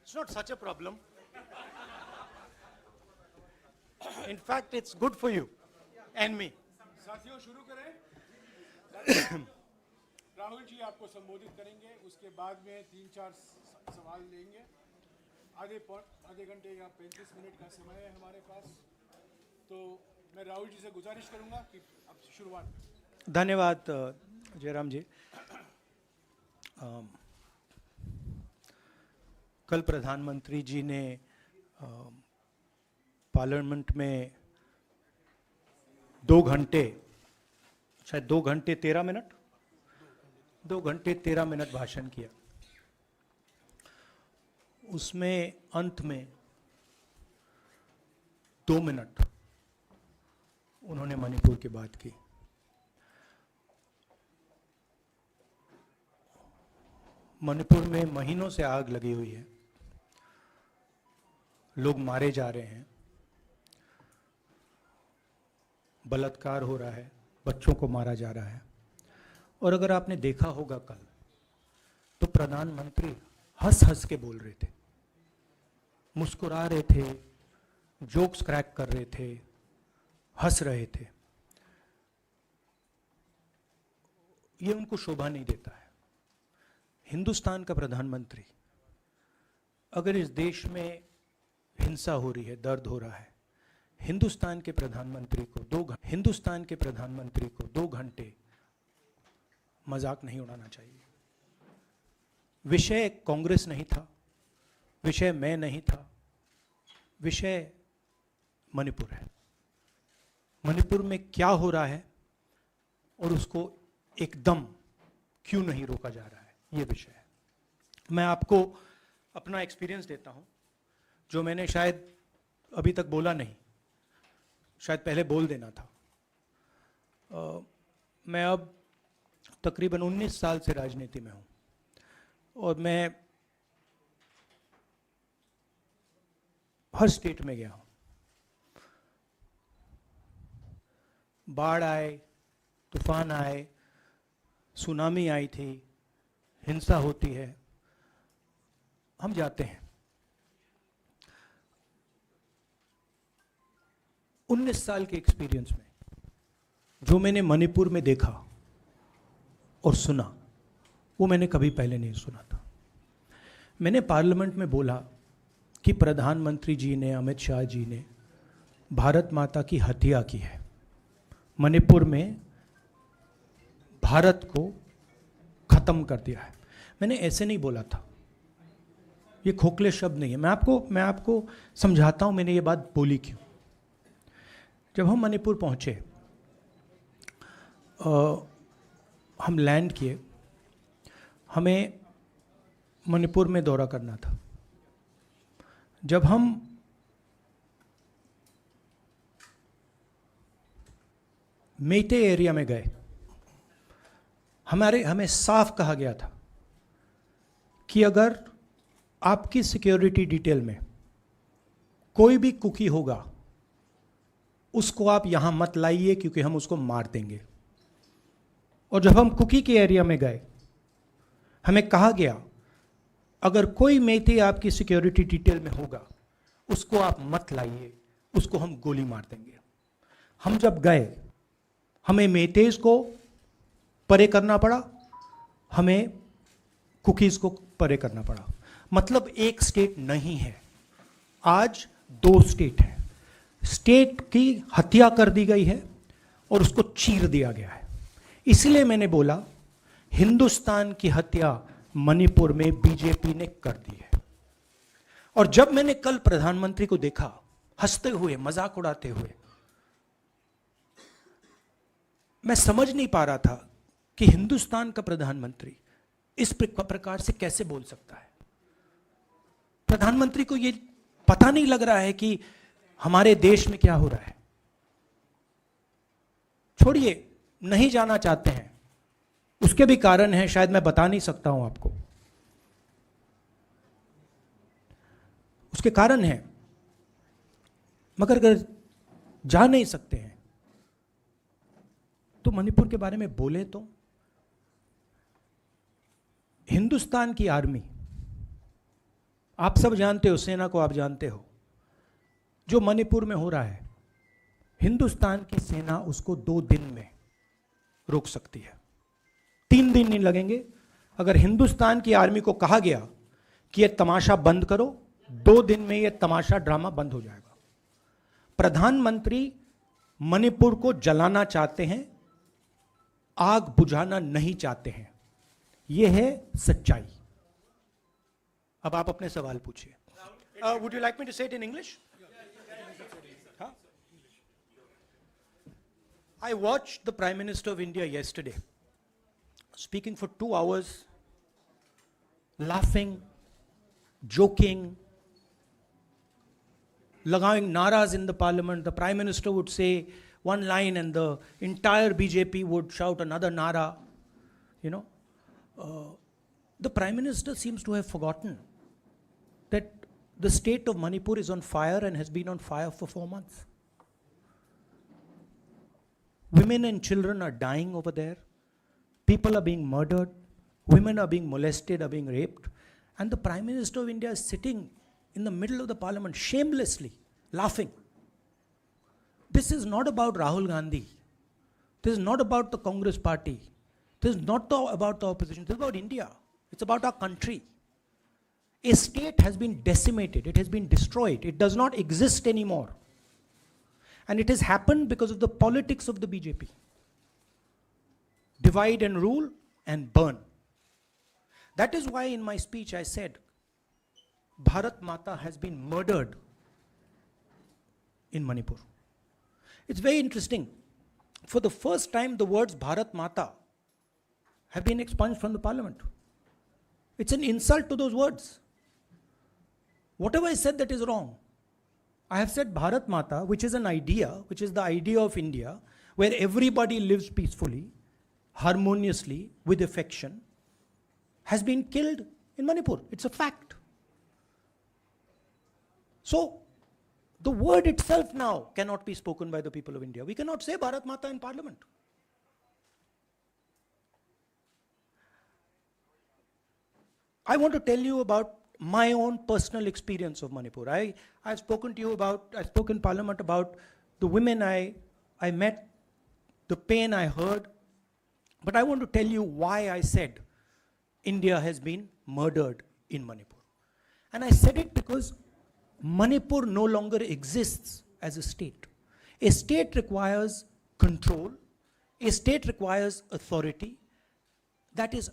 It's not such a problem. In fact, it's good for you and me. साथियों शुरू करें। राहुल जी आपको संबोधित करेंगे, उसके बाद में 3-4 सवाल लेंगे। आधे घंटे या 35 मिनट का समय है हमारे पास, तो मैं राहुल जी से गुजारिश करूंगा कि अब शुरुआत करें। धन्यवाद जयराम जी। कल प्रधानमंत्री जी ने पार्लियामेंट में 2 घंटे, शायद 2 घंटे 13 मिनट, 2 घंटे 13 मिनट भाषण किया। उसमें अंत में 2 मिनट उन्होंने मणिपुर की बात की। मणिपुर में महीनों से आग लगी हुई है, लोग मारे जा रहे हैं, बलात्कार हो रहा है, बच्चों को मारा जा रहा है। और अगर आपने देखा होगा कल, तो प्रधानमंत्री हंस हंस के बोल रहे थे, मुस्कुरा रहे थे, जोक्स क्रैक कर रहे थे, हंस रहे थे। ये उनको शोभा नहीं देता है। हिंदुस्तान का प्रधानमंत्री, अगर इस देश में हिंसा हो रही है, दर्द हो रहा है, हिंदुस्तान के प्रधानमंत्री को 2 घंटे मजाक नहीं उड़ाना चाहिए। विषय कांग्रेस नहीं था, विषय मैं नहीं था, विषय मणिपुर है। मणिपुर में क्या हो रहा है और उसको एकदम क्यों नहीं रोका जा रहा है, ये विषय है। मैं आपको अपना एक्सपीरियंस देता हूं, जो मैंने शायद अभी तक बोला नहीं, शायद पहले बोल देना था। मैं अब तकरीबन 19 साल से राजनीति में हूं और मैं हर स्टेट में गया हूं। बाढ़ आए, तूफान आए, सुनामी आई थी, हिंसा होती है, हम जाते हैं। 19 साल के एक्सपीरियंस में जो मैंने मणिपुर में देखा और सुना, वो मैंने कभी पहले नहीं सुना था। मैंने पार्लियामेंट में बोला कि प्रधानमंत्री जी ने, अमित शाह जी ने भारत माता की हत्या की है, मणिपुर में भारत को खत्म कर दिया है। मैंने ऐसे नहीं बोला था, ये खोखले शब्द नहीं है। मैं आपको समझाता हूं मैंने ये बात बोली क्यों। जब हम मणिपुर पहुंचे, हम लैंड किए, हमें मणिपुर में दौरा करना था। जब हम मेटे एरिया में गए, हमें साफ कहा गया था कि अगर आपकी सिक्योरिटी डिटेल में कोई भी कुकी होगा, उसको आप यहां मत लाइए क्योंकि हम उसको मार देंगे। और जब हम कुकी के एरिया में गए, हमें कहा गया अगर कोई मेटे आपकी सिक्योरिटी डिटेल में होगा, उसको आप मत लाइए, उसको हम गोली मार देंगे। हम जब गए, हमें मेटेज को परे करना पड़ा, हमें कुकीज को परे करना पड़ा। मतलब एक स्टेट नहीं है, आज 2 स्टेट है। स्टेट की हत्या कर दी गई है और उसको चीर दिया गया है। इसलिए मैंने बोला हिंदुस्तान की हत्या मणिपुर में बीजेपी ने कर दी है। और जब मैंने कल प्रधानमंत्री को देखा हंसते हुए, मजाक उड़ाते हुए, मैं समझ नहीं पा रहा था कि हिंदुस्तान का प्रधानमंत्री इस प्रकार से कैसे बोल सकता है। प्रधानमंत्री को ये पता नहीं लग रहा है कि हमारे देश में क्या हो रहा है। छोड़िए, नहीं जाना चाहते हैं, उसके भी कारण हैं, शायद मैं बता नहीं सकता हूं आपको, उसके कारण हैं। मगर अगर जा नहीं सकते हैं, तो मणिपुर के बारे में बोले तो हिंदुस्तान की आर्मी, आप सब जानते हो, सेना को आप जानते हो, जो मणिपुर में हो रहा है, हिंदुस्तान की सेना उसको 2 दिन में रोक सकती है। 3 दिन नहीं लगेंगे। अगर हिंदुस्तान की आर्मी को कहा गया कि यह तमाशा बंद करो, 2 दिन में यह तमाशा ड्रामा बंद हो जाएगा। प्रधानमंत्री मणिपुर को जलाना चाहते हैं, आग बुझाना नहीं चाहते हैं। यह है सच्चाई। अब आप अपने सवाल पूछिए। Would you like me to say it in English? I watched the Prime Minister of India yesterday speaking for 2 hours, laughing, joking, लगाing naras in the parliament. The Prime Minister would say one line and the entire BJP would shout another nara. You know, the Prime Minister seems to have forgotten that the state of Manipur is on fire and has been on fire for 4 months. Women and children are dying over there. People are being murdered. Women are being molested, are being raped. And the Prime Minister of India is sitting in the middle of the parliament, shamelessly laughing. This is not about Rahul Gandhi. This is not about the Congress party. This is not about the opposition. This is about India. It's about our country. A state has been decimated. It has been destroyed. It does not exist anymore. And it has happened because of the politics of the BJP. Divide and rule and burn. That is why in my speech I said, Bharat Mata has been murdered in Manipur. It's very interesting. For the first time, the words Bharat Mata have been expunged from the parliament. It's an insult to those words. Whatever I said that is wrong. I have said Bharat Mata, which is an idea, which is the idea of India, where everybody lives peacefully, harmoniously, with affection, has been killed in Manipur. It's a fact. So, the word itself now cannot be spoken by the people of India. We cannot say Bharat Mata in parliament. I want to tell you about my own personal experience of Manipur. I've spoken to you about, I spoke in parliament about the women I met, the pain I heard, but I want to tell you why I said India has been murdered in Manipur. And I said it because Manipur no longer exists as a state. A state requires control, a state requires authority. That is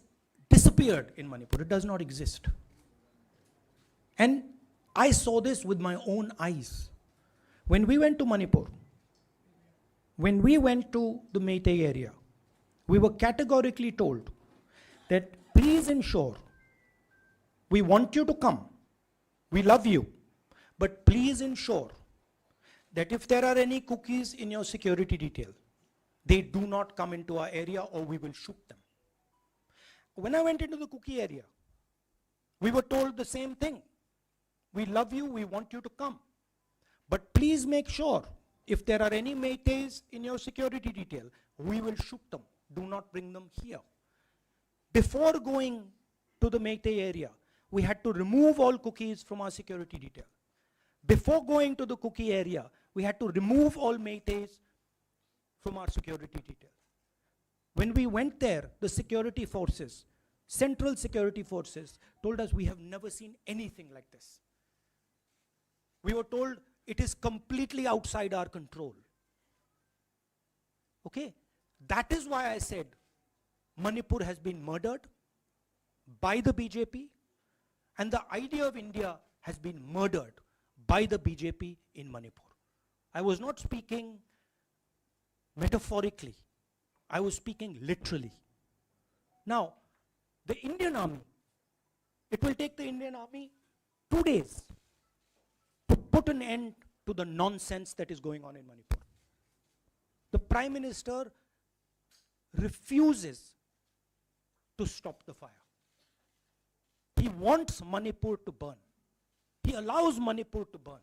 disappeared in Manipur. It does not exist. And I saw this with my own eyes. When we went to Manipur, when we went to the Meitei area, we were categorically told that please ensure, we want you to come, we love you, but please ensure that if there are any cookies in your security detail, they do not come into our area or we will shoot them. When I went into the cookie area, we were told the same thing. We love you, we want you to come. But please make sure, if there are any Meiteis in your security detail, we will shoot them. Do not bring them here. Before going to the Meitei area, we had to remove all cookies from our security detail. Before going to the cookie area, we had to remove all Meiteis from our security detail. When we went there, the security forces, central security forces, told us we have never seen anything like this. We were told it is completely outside our control. Okay? That is why I said Manipur has been murdered by the BJP and the idea of India has been murdered by the BJP in Manipur. I was not speaking metaphorically. I was speaking literally. Now, the Indian army, it will take the Indian army 2 days to put an end to the nonsense that is going on in Manipur. The Prime Minister refuses to stop the fire. He wants Manipur to burn. He allows Manipur to burn.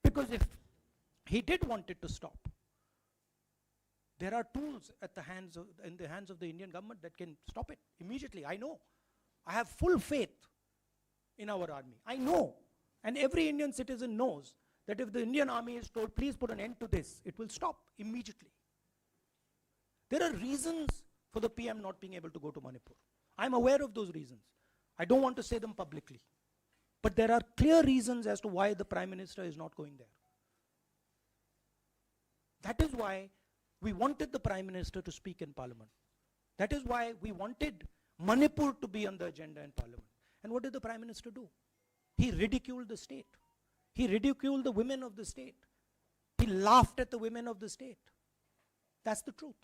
Because he did want it to stop. There are tools in the hands of the Indian government that can stop it immediately. I know. I have full faith in our army. I know. And every Indian citizen knows that if the Indian army is told, please put an end to this, it will stop immediately. There are reasons for the PM not being able to go to Manipur. I'm aware of those reasons. I don't want to say them publicly. But there are clear reasons as to why the Prime Minister is not going there. That is why we wanted the Prime Minister to speak in Parliament. That is why we wanted Manipur to be on the agenda in Parliament. And what did the Prime Minister do? He ridiculed the state. He ridiculed the women of the state. He laughed at the women of the state. That's the truth.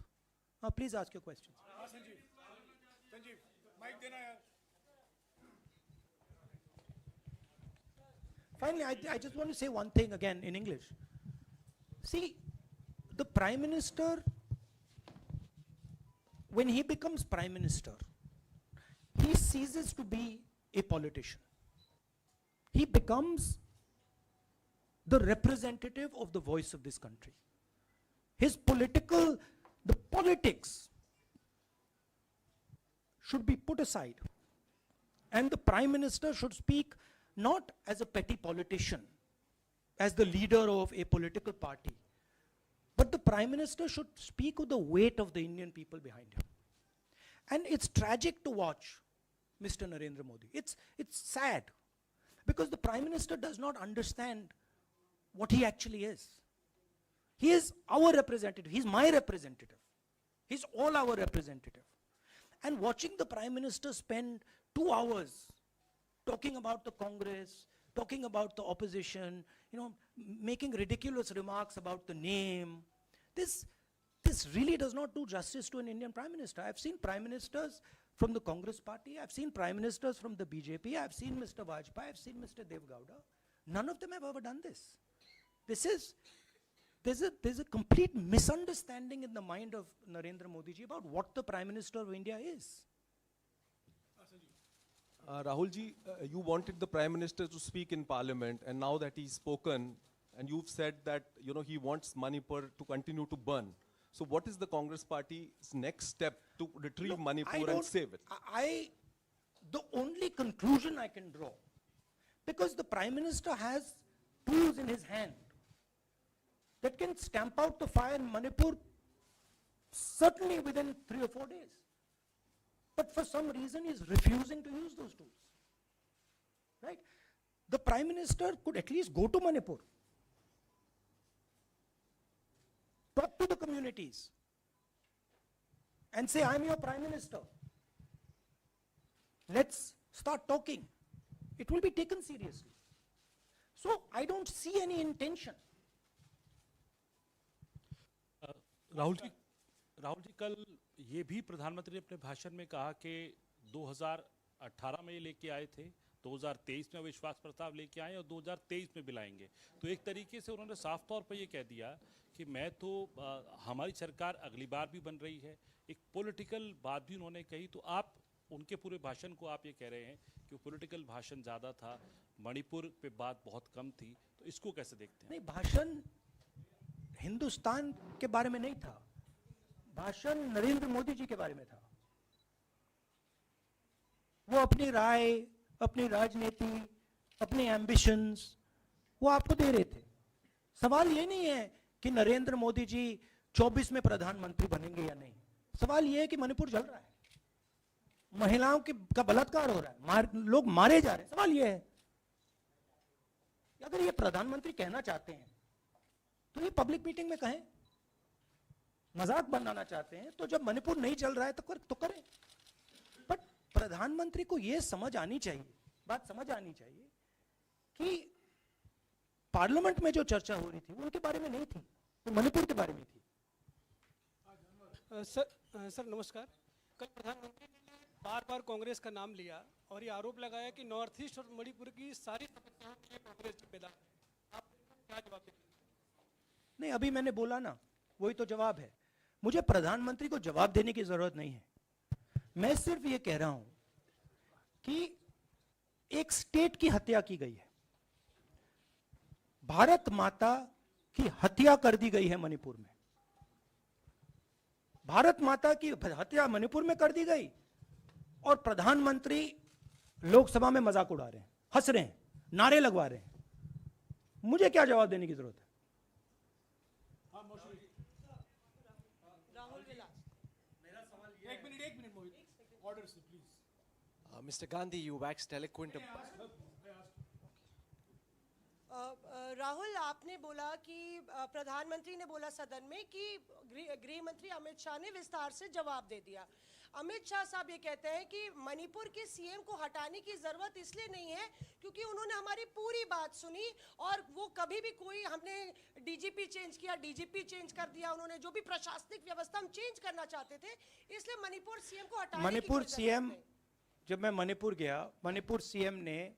Now please ask your questions. Sanjeev mike देना यार. Finally, I just want to say one thing again in English. See, the Prime Minister, when he becomes Prime Minister, he ceases to be a politician. He becomes the representative of the voice of this country. The politics should be put aside. And the Prime Minister should speak not as a petty politician, as the leader of a political party, but the Prime Minister should speak with the weight of the Indian people behind him. And it's tragic to watch Mr. Narendra Modi. It's sad, because the Prime Minister does not understand what he actually is. He is our representative. He's my representative. He's all our representative. And watching the Prime Minister spend 2 hours talking about the Congress, talking about the opposition, making ridiculous remarks about the name, this really does not do justice to an Indian Prime Minister. I've seen Prime Ministers from the Congress party, I've seen Prime Ministers from the BJP, I've seen Mr. Vajpayee, I've seen Mr. Dev Gowda. None of them have ever done this. There's a complete misunderstanding in the mind of Narendra Modi ji about what the Prime Minister of India is. Rahul ji, you wanted the Prime Minister to speak in Parliament, and now that he's spoken, and you've said that he wants Manipur to continue to burn. So what is the Congress Party's next step to retrieve Manipur and save it? The only conclusion I can draw, because the Prime Minister has tools in his hand that can stamp out the fire in Manipur certainly within 3 or 4 days. But for some reason, he's refusing to use those tools. Right? The Prime Minister could at least go to Manipur, talk to the communities, and say, I'm your Prime Minister. Let's start talking. It will be taken seriously. So I don't see any intention. Rahul ji, कल ये भी प्रधानमंत्री ने अपने भाषण में कहा कि 2018 में ये लेके आए थे, 2023 में विश्वास प्रस्ताव लेके आए और 2023 में भी लाएंगे. तो एक तरीके से उन्होंने साफ तौर पर ये कह दिया कि मैं तो हमारी सरकार अगली बार भी बन रही है. एक पॉलिटिकल बात भी उन्होंने कही. तो आप उनके पूरे भाषण को आप ये कह रहे हैं कि पॉलिटिकल भाषण ज़्यादा था, मणिपुर पे बात बहुत कम थी. तो इसको कैसे देखते हैं? नहीं, भाषण हिंदुस्तान के बारे में नहीं था. भाषण नरेंद्र मोदी जी के बारे में था. वो अपनी राय, अपनी राजनीति, अपने एम्बिशंस वो आपको दे रहे थे. सवाल ये नहीं है कि नरेंद्र मोदी जी 24 में प्रधानमंत्री बनेंगे या नहीं. सवाल ये है कि मणिपुर जल रहा है, महिलाओं का बलात्कार हो रहा है, लोग मारे जा रहे हैं. सवाल ये है, अगर ये प्रधानमंत्री कहना चाहते हैं तो ये पब्लिक मीटिंग में कहें. मजाक बनाना चाहते हैं तो जब मणिपुर नहीं चल रहा है तो करें. बट प्रधानमंत्री को ये समझ आनी चाहिए, बात समझ आनी चाहिए कि पार्लियामेंट में जो चर्चा हो रही थी वो उनके बारे में नहीं थी, वो मणिपुर के बारे में थी. सर नमस्कार. कल प्रधानमंत्री ने बार-बार कांग्रेस का नाम लिया और ये आरोप लगाया कि नॉर्थ ईस्ट और मणिपुर की सारी समस्याओं के कांग्रेस जिम्मेदार. आप क्या जवाब देंगे? नहीं, अभी मैंने बोला ना, वही तो जवाब है. मुझे प्रधानमंत्री को जवाब देने की जरूरत नहीं है. मैं सिर्फ ये कह रहा हूं कि एक स्टेट की हत्या की गई है. भारत माता कि हत्या कर दी गई है मणिपुर में, भारत माता की हत्या मणिपुर में कर दी गई, और प्रधानमंत्री लोकसभा में मजाक उड़ा रहे हैं, हंस रहे हैं, नारे लगवा रहे हैं। मुझे क्या जवाब देने की जरूरत है? एक मिनट मोहित, ऑर्डर से please. Mr. Gandhi, you waxed eloquent. Rahul, आपने बोला कि प्रधानमंत्री ने बोला सदन में कि गृह मंत्री अमित शाह ने विस्तार से जवाब दे दिया। अमित शाह साहब ये कहते हैं कि मणिपुर के सीएम को हटाने की जरूरत इसलिए नहीं है क्योंकि उन्होंने हमारी पूरी बात सुनी, और वो कभी भी कोई हमने डीजीपी चेंज किया, डीजीपी चेंज कर दिया, उन्होंने जो भी प्रशासनिक व्यवस्था हम चेंज करना चाहते थे, इसलिए मणिपुर सीएम को हटाने की मणिपुर कोई जरूरत सीएम, नहीं। जब मैं मणिपुर गया, मणिपुर सीएम ने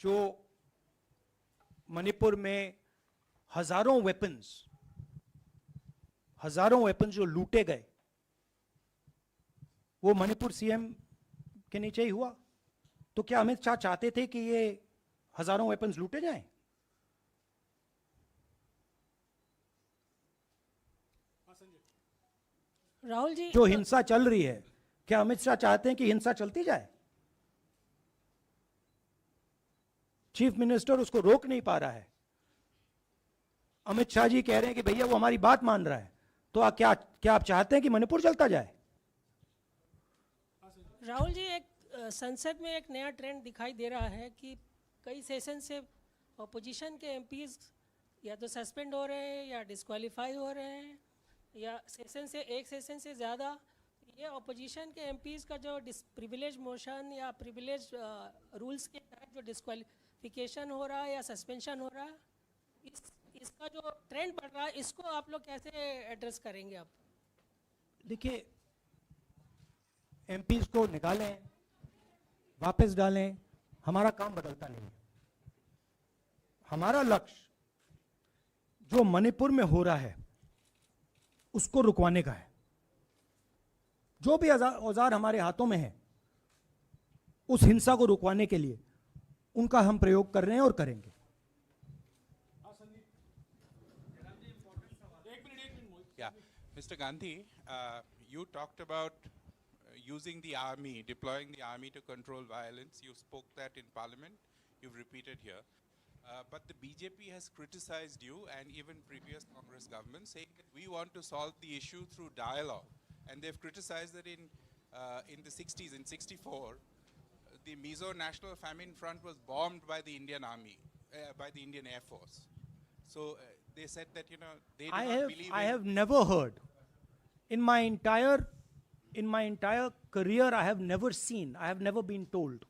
जो मणिपुर में हजारों वेपन्स जो लूटे गए, वो मणिपुर सीएम के नीचे ही हुआ। तो क्या अमित शाह चाहते थे कि ये हजारों वेपन्स लूटे जाएं? राहुल जी, जो हिंसा चल रही है, क्या अमित शाह चाहते हैं कि हिंसा चलती जाए? चीफ मिनिस्टर उसको रोक नहीं पा रहा है। अमित शाह जी कह रहे हैं कि भैया वो हमारी बात मान रहा है, तो क्या आप चाहते हैं कि मणिपुर चलता जाए? राहुल जी, एक संसद में एक नया ट्रेंड दिखाई दे रहा है कि कई सेशन से अपोजिशन के एमपीज या तो सस्पेंड हो रहे हैं या डिस्क्वालीफाई हो रहे हैं, या एक सेशन से ज़्यादा ये अपोजिशन के एमपीज का जो प्रिविलेज मोशन या प्रिविलेज रूल्स के तहत जो डिस्क्वालिफिकेशन हो रहा है या सस्पेंशन हो रहा है, इसका जो ट्रेंड बढ़ रहा है, इसको आप लोग कैसे एड्रेस करेंगे? आप देखिए, एमपीज को निकालें, वापस डालें, हमारा काम बदलता नहीं है। हमारा लक्ष्य जो मणिपुर में हो रहा है उसको रुकवाने का है। जो भी औजार हमारे हाथों में है, उस हिंसा को रुकवाने के लिए उनका हम प्रयोग कर रहे हैं और करेंगे। Yeah, Mr. Gandhi, you talked about using the army, deploying the army to control violence. You spoke that in Parliament. You've repeated here. But the BJP has criticized you and even previous Congress governments, saying that we want to solve the issue through dialogue. And they've criticized that in the 60s, in 64, the Mizo National Famine Front was bombed by the Indian Army, by the Indian Air Force. So they said that, you know, they do not believe I in... have never heard, in my entire career, I have never seen, I have never been told,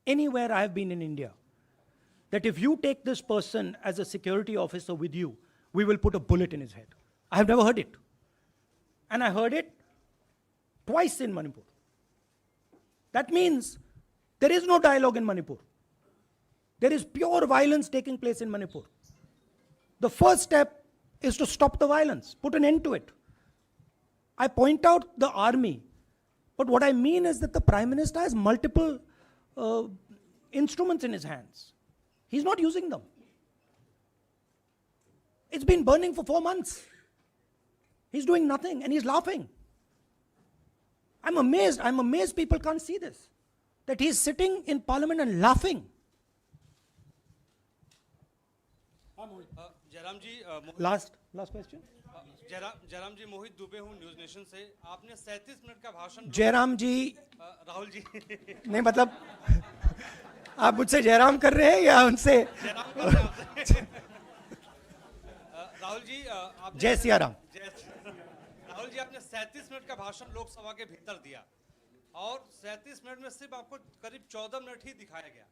anywhere I have been in India, that if you take this person as a security officer with you, we will put a bullet in his head. I have never heard it. And I heard it twice in Manipur. That means there is no dialogue in Manipur. There is pure violence taking place in Manipur. The first step is to stop the violence, put an end to it. I point out the army, but what I mean is that the Prime Minister has multiple instruments in his hands. He's not using them. It's been burning for 4 months. He's doing nothing and he's laughing. I'm amazed people can't see this. That he's sitting in Parliament and laughing. Jairam ji, Last question. Jairam जी, मोहित दुबे हूँ news nation से। आपने 37 minute का भाषण जयराम जी राहुल जी नहीं, मतलब आप मुझसे जयराम कर रहे हैं या उनसे राहुल जी आपने जय सिया राम। राहुल जी, आपने 37 मिनट का भाषण लोकसभा के भीतर दिया और 37 मिनट में सिर्फ आपको करीब 14 मिनट ही दिखाया गया,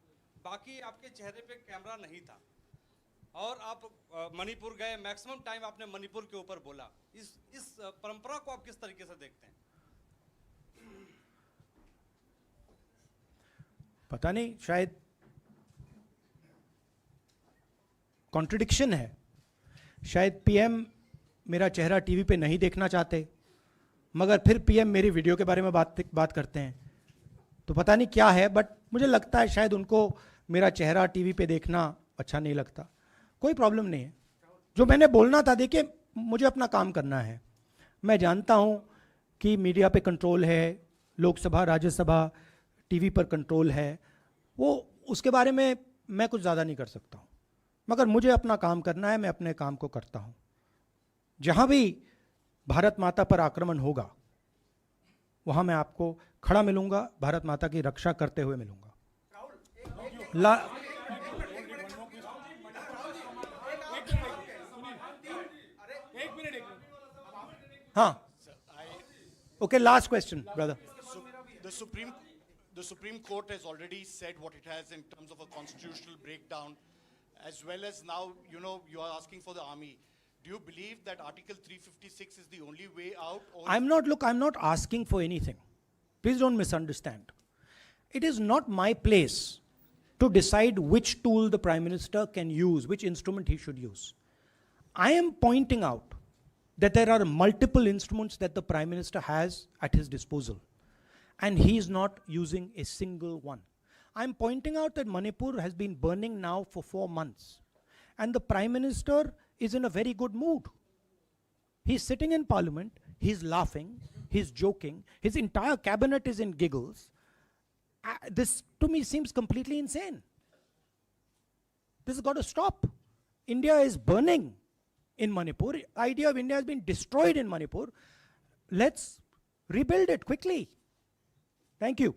बाकी आपके चेहरे पे कैमरा नहीं था और आप मणिपुर गए, मैक्सिमम टाइम आपने मणिपुर के ऊपर बोला। इस परंपरा को आप किस तरीके से देखते हैं? पता नहीं, शायद कॉन्ट्रडिक्शन है। शायद पीएम मेरा चेहरा टीवी पे नहीं देखना चाहते, मगर फिर पीएम मेरी वीडियो के बारे में बात करते हैं, तो पता नहीं क्या है, बट मुझे लगता है शायद उनको मेरा चेहरा टीवी पे देखना अच्छा नहीं लगता। कोई प्रॉब्लम नहीं है, जो मैंने बोलना था, देखिए मुझे अपना काम करना है। मैं जानता हूं कि मीडिया पे कंट्रोल है, लोकसभा राज्यसभा टीवी पर कंट्रोल है, वो उसके बारे में मैं कुछ ज़्यादा नहीं कर सकता हूं, मगर मुझे अपना काम करना है, मैं अपने काम को करता हूं। जहां भी भारत माता पर आक्रमण होगा वहां मैं आपको खड़ा मिलूंगा, भारत माता की रक्षा करते हुए मिलूंगा। हाँ, okay, last question brother. The Supreme Court has already said what it has in terms of a constitutional breakdown, as well as now, you are asking for the army. Do you believe that Article 356 is the only way out? Or I'm not asking for anything. Please don't misunderstand. It is not my place to decide which tool the Prime Minister can use, which instrument he should use. I am pointing out that there are multiple instruments that the Prime Minister has at his disposal, and he is not using a single one. I'm pointing out that Manipur has been burning now for 4 months, and the Prime Minister is in a very good mood. He's sitting in Parliament, he's laughing, he's joking, his entire cabinet is in giggles. This to me seems completely insane. This has got to stop. India is burning in Manipur. The idea of India has been destroyed in Manipur. Let's rebuild it quickly. Thank you.